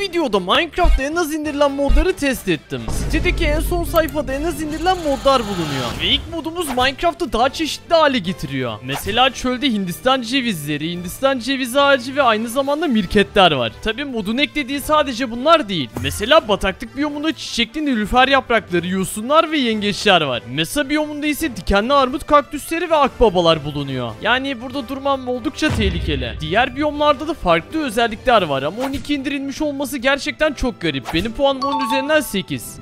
videoda Minecraft'ta en az indirilen modları test ettim. Sitedeki en son sayfada en az indirilen modlar bulunuyor. Ve ilk modumuz Minecraft'ı daha çeşitli hale getiriyor. Mesela çölde Hindistan cevizleri, Hindistan ceviz ağacı ve aynı zamanda mirketler var. Tabi modun eklediği sadece bunlar değil. Mesela bataklık biyomunda çiçekli nilüfer yaprakları, yosunlar ve yengeçler var. Mesa biyomunda ise dikenli armut kaktüsleri ve akbabalar bulunuyor. Yani burada durmam oldukça tehlikeli. Diğer biyomlarda da farklı özellikler var ama 12 indirilmiş olması gerçekten çok garip. Benim puanım 10 üzerinden 8.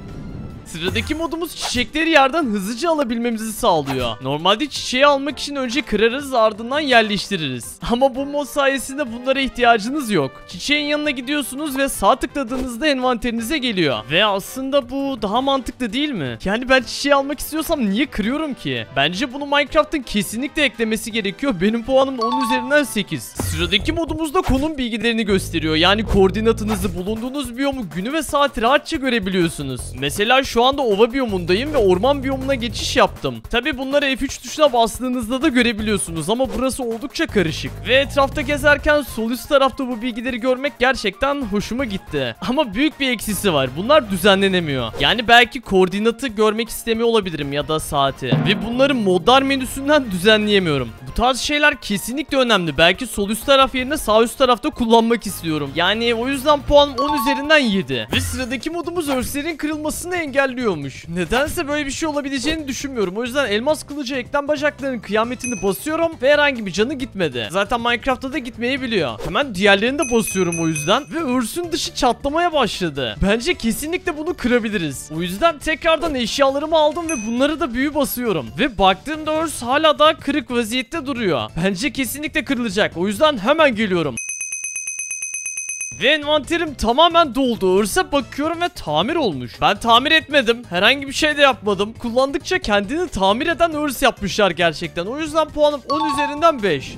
Sıradaki modumuz çiçekleri yerden hızlıca alabilmemizi sağlıyor. Normalde çiçeği almak için önce kırarız, ardından yerleştiririz. Ama bu mod sayesinde bunlara ihtiyacınız yok. Çiçeğin yanına gidiyorsunuz ve sağ tıkladığınızda envanterinize geliyor. Ve aslında bu daha mantıklı değil mi? Yani ben çiçeği almak istiyorsam niye kırıyorum ki? Bence bunu Minecraft'ın kesinlikle eklemesi gerekiyor. Benim puanım 10 üzerinden 8. Sıradaki modumuzda konum bilgilerini gösteriyor. Yani koordinatınızı, bulunduğunuz biyomu, günü ve saati rahatça görebiliyorsunuz. Mesela şu anda ova biyomundayım ve orman biyomuna geçiş yaptım. Tabi bunları F3 tuşuna bastığınızda da görebiliyorsunuz ama burası oldukça karışık. Ve etrafta gezerken sol üst tarafta bu bilgileri görmek gerçekten hoşuma gitti. Ama büyük bir eksisi var. Bunlar düzenlenemiyor. Yani belki koordinatı görmek istemiyor olabilirim ya da saati. Ve bunları modlar menüsünden düzenleyemiyorum. Bu tarz şeyler kesinlikle önemli. Belki sol üst taraf yerine sağ üst tarafta kullanmak istiyorum. Yani o yüzden puanım 10 üzerinden 7. Ve sıradaki modumuz örslerin kırılmasını engelliyormuş. Nedense böyle bir şey olabileceğini düşünmüyorum. O yüzden elmas kılıcı eklem bacaklarının kıyametini basıyorum ve herhangi bir canı gitmedi. Zaten Minecraft'ta da gitmeyi biliyor. Hemen diğerlerini de basıyorum o yüzden. Ve örsün dışı çatlamaya başladı. Bence kesinlikle bunu kırabiliriz. O yüzden tekrardan eşyalarımı aldım ve bunları da büyü basıyorum. Ve baktığımda örs hala da kırık vaziyette duruyor. Bence kesinlikle kırılacak. O yüzden hemen geliyorum. Ve envanterim tamamen doldu. Örse bakıyorum ve tamir olmuş. Ben tamir etmedim. Herhangi bir şey de yapmadım. Kullandıkça kendini tamir eden örs yapmışlar gerçekten. O yüzden puanım 10 üzerinden 5.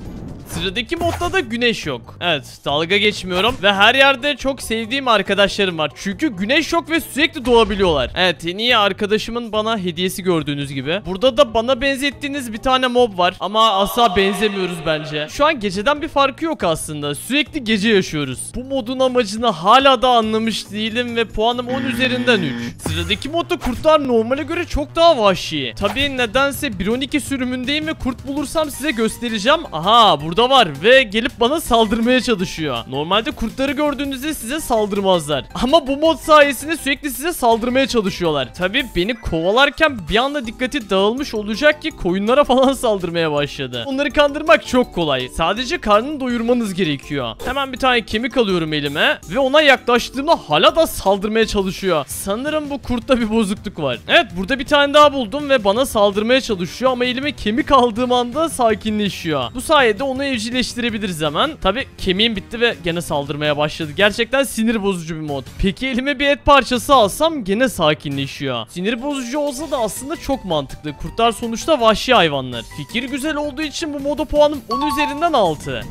Sıradaki modda da güneş yok. Evet, dalga geçmiyorum ve her yerde çok sevdiğim arkadaşlarım var. Çünkü güneş yok ve sürekli doğabiliyorlar. Evet, en iyi arkadaşımın bana hediyesi gördüğünüz gibi. Burada da bana benzettiğiniz bir tane mob var ama asla benzemiyoruz bence. Şu an geceden bir farkı yok aslında. Sürekli gece yaşıyoruz. Bu modun amacını hala da anlamış değilim ve puanım 10 üzerinden 3. Sıradaki modda kurtlar normale göre çok daha vahşi. Tabii nedense 1.12 sürümündeyim ve kurt bulursam size göstereceğim. Aha, burada var ve gelip bana saldırmaya çalışıyor. Normalde kurtları gördüğünüzde size saldırmazlar. Ama bu mod sayesinde sürekli size saldırmaya çalışıyorlar. Tabii beni kovalarken bir anda dikkati dağılmış olacak ki koyunlara falan saldırmaya başladı. Onları kandırmak çok kolay. Sadece karnını doyurmanız gerekiyor. Hemen bir tane kemik alıyorum elime ve ona yaklaştığımda hala da saldırmaya çalışıyor. Sanırım bu kurtta bir bozukluk var. Evet, burada bir tane daha buldum ve bana saldırmaya çalışıyor ama elime kemik aldığım anda sakinleşiyor. Bu sayede onu evcilleştirebiliriz hemen. Tabi kemiğim bitti ve gene saldırmaya başladı. Gerçekten sinir bozucu bir mod. Peki elime bir et parçası alsam gene sakinleşiyor. Sinir bozucu olsa da aslında çok mantıklı. Kurtlar sonuçta vahşi hayvanlar. Fikir güzel olduğu için bu moda puanım 10 üzerinden 6.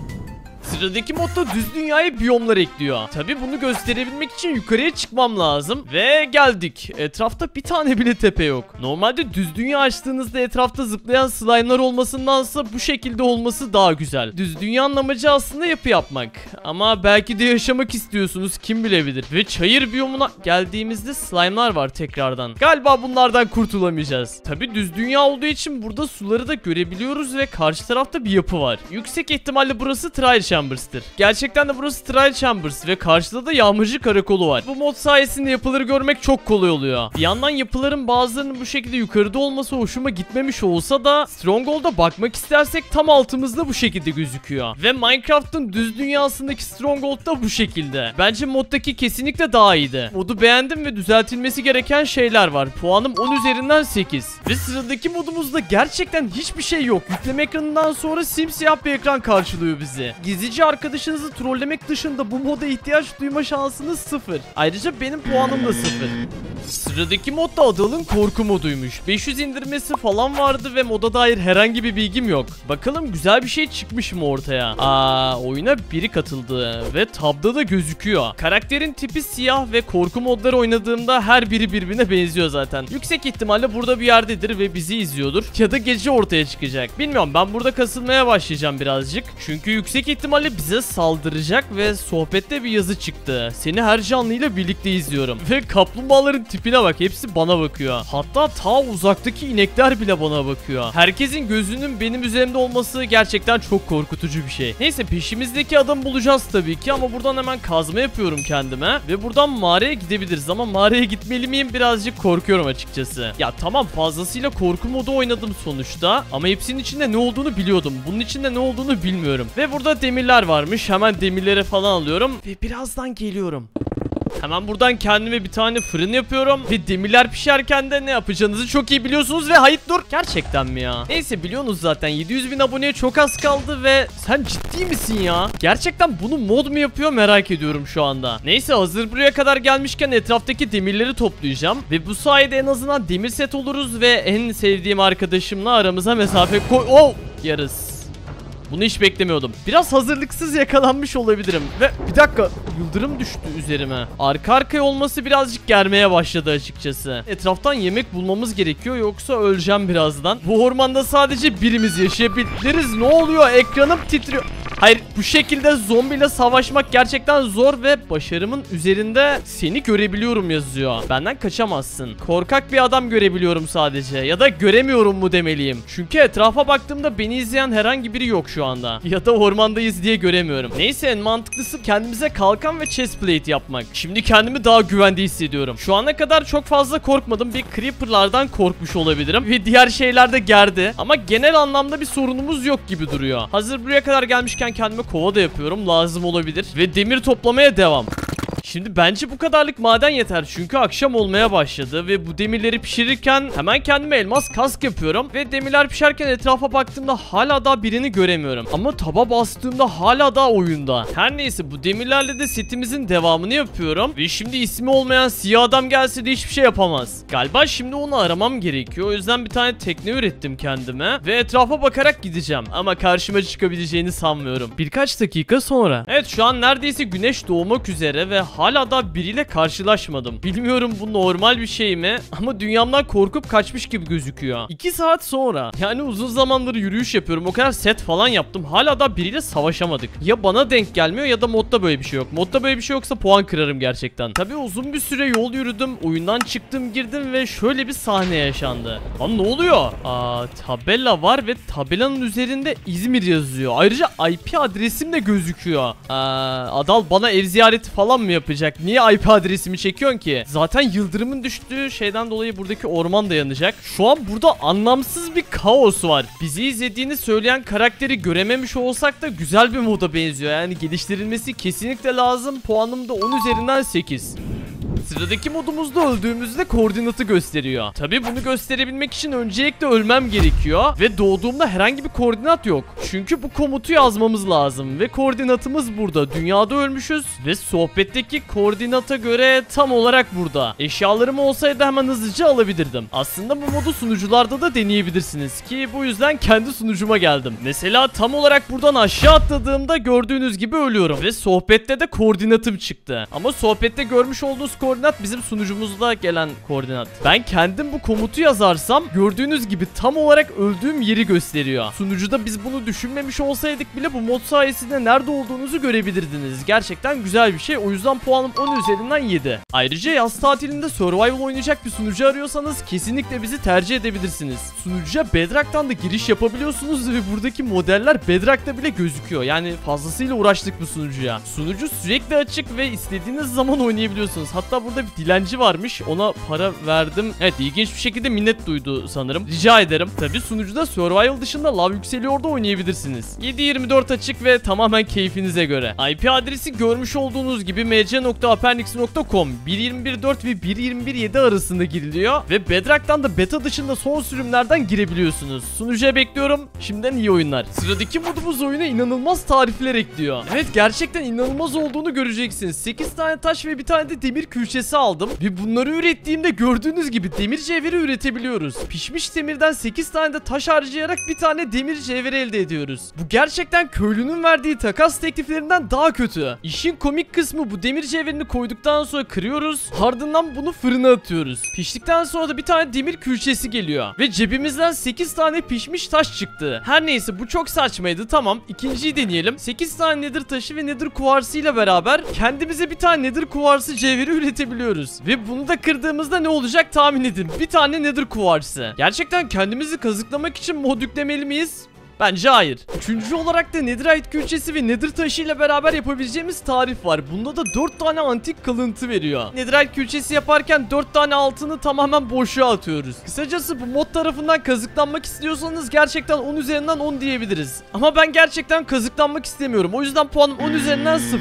Sıradaki modda düz dünyaya biyomlar ekliyor. Tabi bunu gösterebilmek için yukarıya çıkmam lazım. Ve geldik. Etrafta bir tane bile tepe yok. Normalde düz dünya açtığınızda etrafta zıplayan slime'lar olmasındansa bu şekilde olması daha güzel. Düz dünyanın amacı aslında yapı yapmak. Ama belki de yaşamak istiyorsunuz, kim bilebilir. Ve çayır biyomuna geldiğimizde slime'lar var tekrardan. Galiba bunlardan kurtulamayacağız. Tabi düz dünya olduğu için burada suları da görebiliyoruz ve karşı tarafta bir yapı var. Yüksek ihtimalle burası Trial Chambers'tır. Gerçekten de burası Trial Chambers ve karşıda da yağmacı karakolu var. Bu mod sayesinde yapıları görmek çok kolay oluyor. Bir yandan yapıların bazılarının bu şekilde yukarıda olması hoşuma gitmemiş olsa da Stronghold'a bakmak istersek tam altımızda bu şekilde gözüküyor. Ve Minecraft'ın düz dünyasındaki Stronghold da bu şekilde. Bence moddaki kesinlikle daha iyiydi. Modu beğendim ve düzeltilmesi gereken şeyler var. Puanım 10 üzerinden 8. Ve sıradaki modumuzda gerçekten hiçbir şey yok. Yükleme ekranından sonra simsiyah bir ekran karşılıyor bizi. Gizlice arkadaşınızı trollemek dışında bu moda ihtiyaç duyma şansınız 0. Ayrıca benim puanım da 0. Sıradaki mod da Adal'ın korku moduymuş. 500 indirmesi falan vardı ve moda dair herhangi bir bilgim yok. Bakalım güzel bir şey çıkmış mı ortaya? Oyuna biri katıldı ve tabda da gözüküyor. Karakterin tipi siyah ve korku modları oynadığımda her biri birbirine benziyor zaten. Yüksek ihtimalle burada bir yerdedir ve bizi izliyordur. Ya da gece ortaya çıkacak. Bilmiyorum, ben burada kasılmaya başlayacağım birazcık. Çünkü yüksek ihtimalle ihtimalle bize saldıracak ve sohbette bir yazı çıktı. Seni her canlıyla birlikte izliyorum. Ve kaplumbağaların tipine bak, hepsi bana bakıyor. Hatta ta uzaktaki inekler bile bana bakıyor. Herkesin gözünün benim üzerimde olması gerçekten çok korkutucu bir şey. Neyse, peşimizdeki adamı bulacağız tabii ki ama buradan hemen kazma yapıyorum kendime. Ve buradan mağaraya gidebiliriz ama mağaraya gitmeli miyim, birazcık korkuyorum açıkçası. Ya tamam, fazlasıyla korku modu oynadım sonuçta ama hepsinin içinde ne olduğunu biliyordum. Bunun içinde ne olduğunu bilmiyorum. Ve burada demirler varmış. Hemen demirleri falan alıyorum ve birazdan geliyorum. Hemen buradan kendime bir tane fırın yapıyorum. Ve demirler pişerken de ne yapacağınızı çok iyi biliyorsunuz ve hayır dur. Gerçekten mi ya? Neyse, biliyorsunuz zaten 700.000 aboneye çok az kaldı ve sen ciddi misin ya? Gerçekten bunu mod mu yapıyor merak ediyorum şu anda. Neyse, hazır buraya kadar gelmişken etraftaki demirleri toplayacağım. Ve bu sayede en azından demir set oluruz ve en sevdiğim arkadaşımla aramıza mesafe yarız. Bunu hiç beklemiyordum. Biraz hazırlıksız yakalanmış olabilirim. Ve bir dakika, yıldırım düştü üzerime. Arka arkaya olması birazcık germeye başladı açıkçası. Etraftan yemek bulmamız gerekiyor yoksa öleceğim birazdan. Bu ormanda sadece birimiz yaşayabiliriz. Ne oluyor? Ekranım titriyor. Hayır, bu şekilde zombiyle savaşmak gerçekten zor ve başarımın üzerinde seni görebiliyorum yazıyor. Benden kaçamazsın. Korkak bir adam görebiliyorum sadece. Ya da göremiyorum mu demeliyim. Çünkü etrafa baktığımda beni izleyen herhangi biri yok şu anda. Ya da ormandayız diye göremiyorum. Neyse, en mantıklısı kendimize kalkan ve chestplate yapmak. Şimdi kendimi daha güvende hissediyorum. Şu ana kadar çok fazla korkmadım. Bir creeperlardan korkmuş olabilirim. Ve diğer şeyler de gerdi. Ama genel anlamda bir sorunumuz yok gibi duruyor. Hazır buraya kadar gelmişken kendime kova da yapıyorum. Lazım olabilir. Ve demir toplamaya devam. Şimdi bence bu kadarlık maden yeter çünkü akşam olmaya başladı ve bu demirleri pişirirken hemen kendime elmas kask yapıyorum ve demirler pişerken etrafa baktığımda hala daha birini göremiyorum ama taba bastığımda hala daha oyunda. Her neyse, bu demirlerle de setimizin devamını yapıyorum ve şimdi ismi olmayan siyah adam gelse de hiçbir şey yapamaz. Galiba şimdi onu aramam gerekiyor, o yüzden bir tane tekne ürettim kendime ve etrafa bakarak gideceğim ama karşıma çıkabileceğini sanmıyorum. Birkaç dakika sonra. Evet, şu an neredeyse güneş doğmak üzere ve hala da biriyle karşılaşmadım. Bilmiyorum bu normal bir şey mi ama dünyamdan korkup kaçmış gibi gözüküyor. 2 saat sonra, yani uzun zamandır yürüyüş yapıyorum, o kadar set falan yaptım, hala da biriyle savaşamadık. Ya bana denk gelmiyor ya da modda böyle bir şey yok. Modda böyle bir şey yoksa puan kırarım gerçekten. Tabii uzun bir süre yol yürüdüm, oyundan çıktım girdim ve şöyle bir sahne yaşandı. Lan ne oluyor? Tabela var ve tabelanın üzerinde İzmir yazıyor. Ayrıca IP adresim de gözüküyor. Adal bana ev ziyareti falan mı yapacak? Niye IP adresimi çekiyorsun ki? Zaten yıldırımın düştüğü şeyden dolayı buradaki orman da yanacak. Şu an burada anlamsız bir kaos var. Bizi izlediğini söyleyen karakteri görememiş olsak da güzel bir moda benziyor. Yani geliştirilmesi kesinlikle lazım. Puanım da 10 üzerinden 8. Sıradaki modumuzda öldüğümüzde koordinatı gösteriyor. Tabi bunu gösterebilmek için öncelikle ölmem gerekiyor ve doğduğumda herhangi bir koordinat yok. Çünkü bu komutu yazmamız lazım ve koordinatımız burada. Dünyada ölmüşüz ve sohbetteki koordinata göre tam olarak burada. Eşyalarım olsaydı hemen hızlıca alabilirdim. Aslında bu modu sunucularda da deneyebilirsiniz ki bu yüzden kendi sunucuma geldim. Mesela tam olarak buradan aşağı atladığımda gördüğünüz gibi ölüyorum ve sohbette de koordinatım çıktı. Ama sohbette görmüş olduğunuz koordinat bizim sunucumuzda gelen koordinat. Ben kendim bu komutu yazarsam gördüğünüz gibi tam olarak öldüğüm yeri gösteriyor. Sunucuda biz bunu düşünmemiş olsaydık bile bu mod sayesinde nerede olduğunuzu görebilirdiniz. Gerçekten güzel bir şey. O yüzden puanım 10 üzerinden 7. Ayrıca yaz tatilinde survival oynayacak bir sunucu arıyorsanız kesinlikle bizi tercih edebilirsiniz. Sunucuya Bedrock'tan da giriş yapabiliyorsunuz ve buradaki modeller Bedrock'ta bile gözüküyor. Yani fazlasıyla uğraştık bu sunucuya. Sunucu sürekli açık ve istediğiniz zaman oynayabiliyorsunuz. Hatta burada bir dilenci varmış. Ona para verdim. Evet, ilginç bir şekilde minnet duydu sanırım. Rica ederim. Tabi sunucuda survival dışında lav yükseliyor da oynayabilirsiniz. 7/24 açık ve tamamen keyfinize göre. IP adresi görmüş olduğunuz gibi mc.apernix.com 1.21.4 ve 1.21.7 arasında giriliyor ve Bedrock'tan da beta dışında son sürümlerden girebiliyorsunuz. Sunucuya bekliyorum. Şimdiden iyi oyunlar. Sıradaki modumuz oyuna inanılmaz tarifler ekliyor. Evet, gerçekten inanılmaz olduğunu göreceksiniz. 8 tane taş ve bir tane de demir külçesi külçesi aldım. Ve bunları ürettiğimde gördüğünüz gibi demir cevheri üretebiliyoruz. Pişmiş demirden 8 tane de taş harcayarak bir tane demir cevheri elde ediyoruz. Bu gerçekten köylünün verdiği takas tekliflerinden daha kötü. İşin komik kısmı, bu demir cevherini koyduktan sonra kırıyoruz. Ardından bunu fırına atıyoruz. Piştikten sonra da bir tane demir külçesi geliyor. Ve cebimizden 8 tane pişmiş taş çıktı. Her neyse, bu çok saçmaydı. Tamam, ikinciyi deneyelim. 8 tane nether taşı ve nether kuvarsı ile beraber kendimize bir tane nether kuvarsı cevheri üretebiliyoruz. Ve bunu da kırdığımızda ne olacak tahmin edin. Bir tane nether kuvarsı. Gerçekten kendimizi kazıklamak için mod yüklemeli miyiz? Bence hayır. Üçüncü olarak da netherite külçesi ve nether taşı ile beraber yapabileceğimiz tarif var. Bunda da 4 tane antik kalıntı veriyor. Netherite külçesi yaparken 4 tane altını tamamen boşluğa atıyoruz. Kısacası bu mod tarafından kazıklanmak istiyorsanız gerçekten 10 üzerinden 10 diyebiliriz. Ama ben gerçekten kazıklanmak istemiyorum. O yüzden puanım 10 üzerinden 0.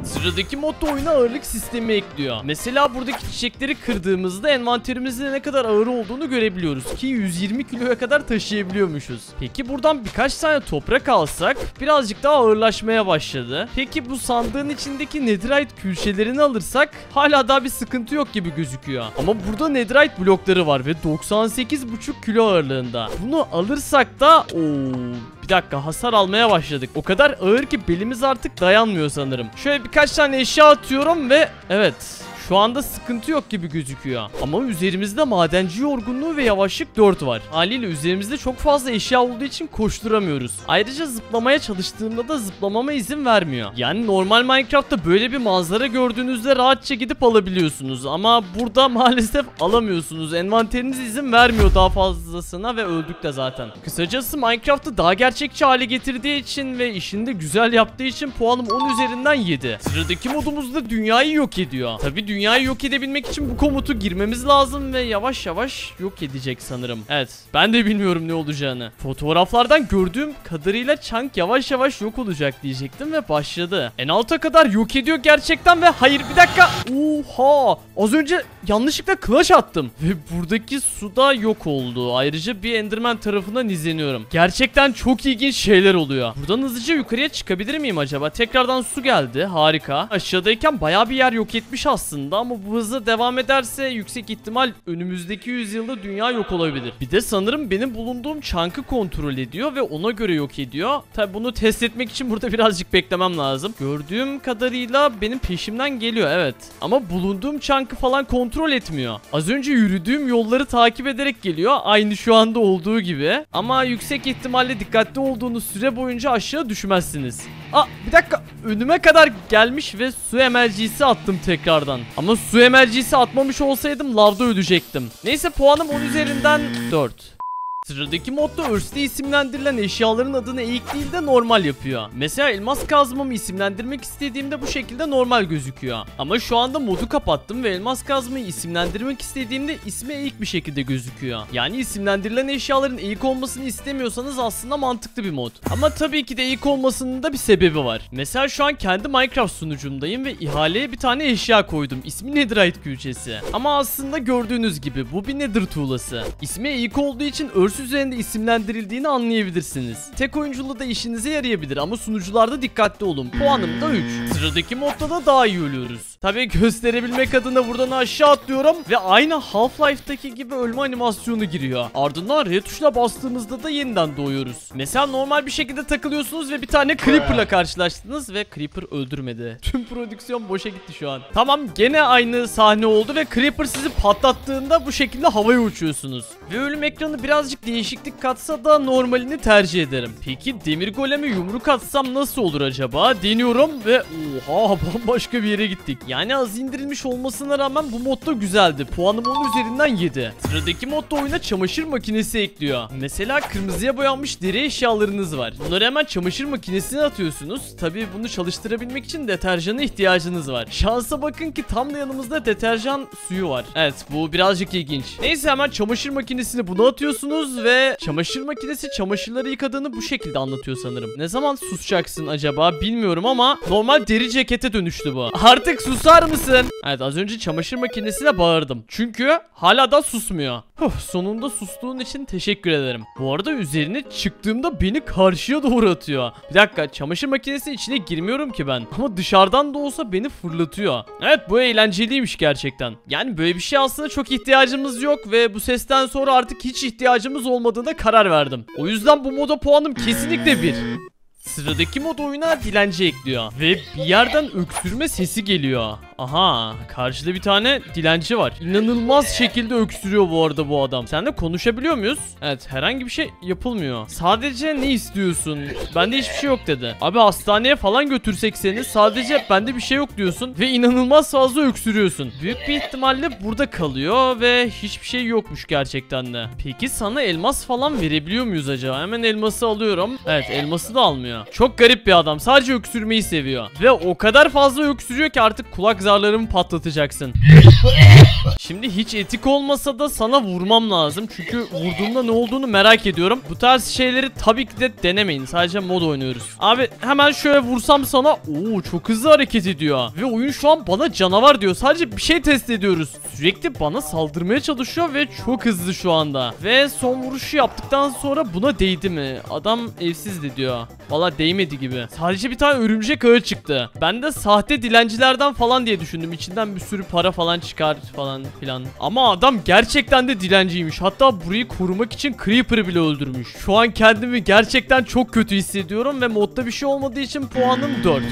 Sıradaki modda oyuna ağırlık sistemi ekliyor. Mesela buradaki çiçekleri kırdığımızda envanterimizde ne kadar ağır olduğunu görebiliyoruz ki 120 kiloya kadar taşıyabiliyormuşuz. Peki buradan birkaç tane toprak alsak birazcık daha ağırlaşmaya başladı. Peki bu sandığın içindeki netherite külçelerini alırsak hala daha bir sıkıntı yok gibi gözüküyor. Ama burada netherite blokları var ve 98,5 kilo ağırlığında. Bunu alırsak da bir dakika, hasar almaya başladık. O kadar ağır ki belimiz artık dayanmıyor sanırım. Şöyle birkaç tane eşya atıyorum ve evet, şu anda sıkıntı yok gibi gözüküyor. Ama üzerimizde madenci yorgunluğu ve yavaşlık 4 var. Haliyle üzerimizde çok fazla eşya olduğu için koşturamıyoruz. Ayrıca zıplamaya çalıştığımda da zıplamama izin vermiyor. Yani normal Minecraft'ta böyle bir manzara gördüğünüzde rahatça gidip alabiliyorsunuz. Ama burada maalesef alamıyorsunuz. Envanteriniz izin vermiyor daha fazlasına ve öldük de zaten. Kısacası Minecraft'ı daha gerçekçi hale getirdiği için ve işini de güzel yaptığı için puanım 10 üzerinden 7. Sıradaki modumuzda dünyayı yok ediyor. Tabi dünyayı yok edebilmek için bu komutu girmemiz lazım ve yavaş yavaş yok edecek sanırım. Evet, ben de bilmiyorum ne olacağını. Fotoğraflardan gördüğüm kadarıyla chunk yavaş yavaş yok olacak diyecektim ve başladı. En alta kadar yok ediyor gerçekten ve hayır, bir dakika. Oha, az önce yanlışlıkla clutch attım ve buradaki su da yok oldu. Ayrıca bir enderman tarafından izleniyorum. Gerçekten çok ilginç şeyler oluyor. Buradan hızlıca yukarıya çıkabilir miyim acaba? Tekrardan su geldi, harika. Aşağıdayken bayağı bir yer yok etmiş aslında ama bu hızla devam ederse yüksek ihtimal önümüzdeki yüzyılda dünya yok olabilir. Bir de sanırım benim bulunduğum chunk'ı kontrol ediyor ve ona göre yok ediyor. Tabi bunu test etmek için burada birazcık beklemem lazım. Gördüğüm kadarıyla benim peşimden geliyor, evet. Ama bulunduğum chunk'ı falan kontrol etmiyor. Az önce yürüdüğüm yolları takip ederek geliyor. Aynı şu anda olduğu gibi. Ama yüksek ihtimalle dikkatli olduğunuz süre boyunca aşağı düşmezsiniz. Bir dakika, önüme kadar gelmiş ve su emergisi attım tekrardan. Ama su emergisi atmamış olsaydım lavda ölecektim. Neyse, puanım 10 üzerinden 4. Sıradaki modda Earth'te isimlendirilen eşyaların adını eğik değil de normal yapıyor. Mesela elmas kazmamı isimlendirmek istediğimde bu şekilde normal gözüküyor. Ama şu anda modu kapattım ve elmas kazmayı isimlendirmek istediğimde ismi eğik bir şekilde gözüküyor. Yani isimlendirilen eşyaların eğik olmasını istemiyorsanız aslında mantıklı bir mod. Ama tabii ki de eğik olmasının da bir sebebi var. Mesela şu an kendi Minecraft sunucumdayım ve ihaleye bir tane eşya koydum. İsmi netherite külçesi. Ama aslında gördüğünüz gibi bu bir nether tuğlası. İsmi eğik olduğu için Earth üzerinde isimlendirildiğini anlayabilirsiniz. Tek oyunculuğu da işinize yarayabilir ama sunucularda dikkatli olun. Puanım da 3. Sıradaki modda da daha iyi ölüyoruz. Tabii gösterebilmek adına buradan aşağı atlıyorum ve aynı Half-Life'daki gibi ölme animasyonu giriyor. Ardından R tuşuna bastığımızda da yeniden doğuyoruz. Mesela normal bir şekilde takılıyorsunuz ve bir tane Creeper'la karşılaştınız ve Creeper öldürmedi. Tüm prodüksiyon boşa gitti şu an. Tamam, gene aynı sahne oldu ve Creeper sizi patlattığında bu şekilde havaya uçuyorsunuz. Ve ölüm ekranı birazcık değişiklik katsa da normalini tercih ederim. Peki demir goleme yumruk atsam nasıl olur acaba? Deniyorum ve oha, bambaşka bir yere gittik. Yani az indirilmiş olmasına rağmen bu modda güzeldi. Puanım 10 üzerinden 7. Sıradaki modda oyuna çamaşır makinesi ekliyor. Mesela kırmızıya boyanmış deri eşyalarınız var. Bunları hemen çamaşır makinesine atıyorsunuz. Tabii bunu çalıştırabilmek için deterjana ihtiyacınız var. Şansa bakın ki tam da yanımızda deterjan suyu var. Evet, bu birazcık ilginç. Neyse, hemen çamaşır makinesine bunu atıyorsunuz ve çamaşır makinesi çamaşırları yıkadığını bu şekilde anlatıyor sanırım. Ne zaman susacaksın acaba bilmiyorum ama normal deri cekete dönüştü bu. Artık susar mısın? Evet, az önce çamaşır makinesine bağırdım. Çünkü hala da susmuyor. Sonunda sustuğun için teşekkür ederim. Bu arada üzerine çıktığımda beni karşıya doğru atıyor. Bir dakika, çamaşır makinesinin içine girmiyorum ki ben. Ama dışarıdan da olsa beni fırlatıyor. Evet, bu eğlenceliymiş gerçekten. Yani böyle bir şey aslında çok ihtiyacımız yok ve bu sesten sonra artık hiç ihtiyacımız olmadığına karar verdim. O yüzden bu moda puanım kesinlikle 1. Sıradaki mod oyuna dilenci ekliyor ve bir yerden öksürme sesi geliyor. Aha, karşıda bir tane dilenci var. İnanılmaz şekilde öksürüyor bu arada bu adam. Sen de konuşabiliyor muyuz? Evet, herhangi bir şey yapılmıyor. Sadece ne istiyorsun? Bende hiçbir şey yok dedi. Abi hastaneye falan götürsek seni, sadece bende bir şey yok diyorsun ve inanılmaz fazla öksürüyorsun. Büyük bir ihtimalle burada kalıyor ve hiçbir şey yokmuş gerçekten de. Peki sana elmas falan verebiliyor muyuz acaba? Hemen elması alıyorum. Evet, elması da almıyor. Çok garip bir adam. Sadece öksürmeyi seviyor. Ve o kadar fazla öksürüyor ki artık kulak zarlarımı patlatacaksın. Şimdi hiç etik olmasa da sana vurmam lazım. Çünkü vurduğumda ne olduğunu merak ediyorum. Bu tarz şeyleri tabii ki de denemeyin. Sadece mod oynuyoruz. Abi hemen şöyle vursam sana. Oo, çok hızlı hareket ediyor. Ve oyun şu an bana canavar diyor. Sadece bir şey test ediyoruz. Sürekli bana saldırmaya çalışıyor ve çok hızlı şu anda. Ve son vuruşu yaptıktan sonra buna değdi mi? Adam evsizdi diyor. Valla değmedi gibi. Sadece bir tane örümcek ağı çıktı. Ben de sahte dilencilerden falan diye düşündüm. İçinden bir sürü para falan çıkar falan filan. Ama adam gerçekten de dilenciymiş. Hatta burayı korumak için Creeper'ı bile öldürmüş. Şu an kendimi gerçekten çok kötü hissediyorum ve modda bir şey olmadığı için puanım 4.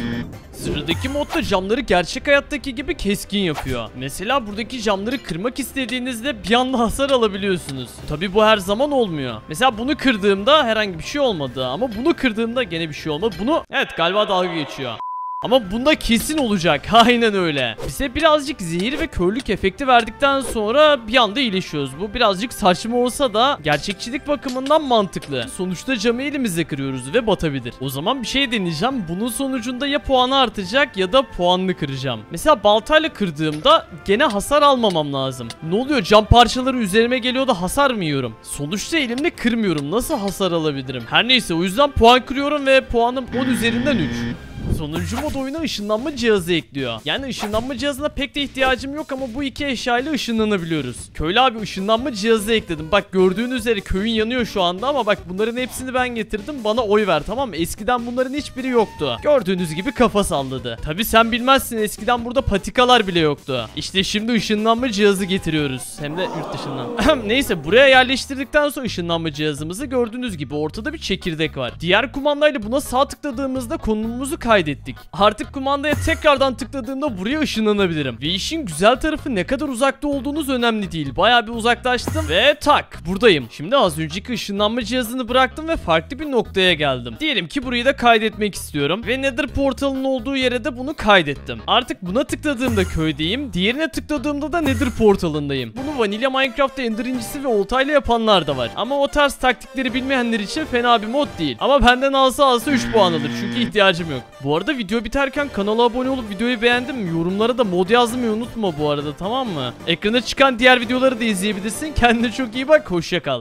Sıradaki modda camları gerçek hayattaki gibi keskin yapıyor. Mesela buradaki camları kırmak istediğinizde bir anda hasar alabiliyorsunuz. Tabi bu her zaman olmuyor. Mesela bunu kırdığımda herhangi bir şey olmadı ama bunu kırdığımda gene bir şey olmadı. Bunu evet galiba dalga geçiyor. Ama bunda kesin olacak. Aynen öyle. Bize birazcık zehir ve körlük efekti verdikten sonra bir anda iyileşiyoruz. Bu birazcık saçma olsa da gerçekçilik bakımından mantıklı. Sonuçta camı elimizle kırıyoruz ve batabilir. O zaman bir şey deneyeceğim. Bunun sonucunda ya puanı artacak ya da puanını kıracağım. Mesela baltayla kırdığımda gene hasar almamam lazım. Ne oluyor? Cam parçaları üzerime geliyor da hasar mı yiyorum? Sonuçta elimle kırmıyorum. Nasıl hasar alabilirim? Her neyse, o yüzden puan kırıyorum ve puanım 10 üzerinden 3. Sonuncu mod oyuna ışınlanma cihazı ekliyor. Yani ışınlanma cihazına pek de ihtiyacım yok ama bu iki eşyayla ışınlanabiliyoruz. Köylü abi, ışınlanma cihazı ekledim. Bak gördüğünüz üzere köyün yanıyor şu anda ama bak bunların hepsini ben getirdim. Bana oy ver, tamam mı? Eskiden bunların hiçbiri yoktu. Gördüğünüz gibi kafa salladı. Tabi sen bilmezsin, eskiden burada patikalar bile yoktu. İşte şimdi ışınlanma cihazı getiriyoruz. Hem de yurt dışından. Neyse, buraya yerleştirdikten sonra ışınlanma cihazımızı gördüğünüz gibi ortada bir çekirdek var. Diğer kumandayla buna sağ tıkladığımızda konumumuzu kaydettik. Artık kumandaya tekrardan tıkladığımda buraya ışınlanabilirim. Ve işin güzel tarafı, ne kadar uzakta olduğunuz önemli değil. Bayağı bir uzaklaştım ve tak, buradayım. Şimdi az önceki ışınlanma cihazını bıraktım ve farklı bir noktaya geldim. Diyelim ki burayı da kaydetmek istiyorum ve Nether portalının olduğu yere de bunu kaydettim. Artık buna tıkladığımda köydeyim. Diğerine tıkladığımda da Nether portalındayım. Bunu Vanilla Minecraft'ta Ender incisi ve oltayla yapanlar da var. Ama o tarz taktikleri bilmeyenler için fena bir mod değil. Ama benden alsa 3 puan alır çünkü ihtiyacım yok. Bu arada video biterken kanala abone olup videoyu beğendin mi? Yorumlara da mod yazmayı unutma bu arada, tamam mı? Ekrana çıkan diğer videoları da izleyebilirsin. Kendine çok iyi bak, hoşça kal.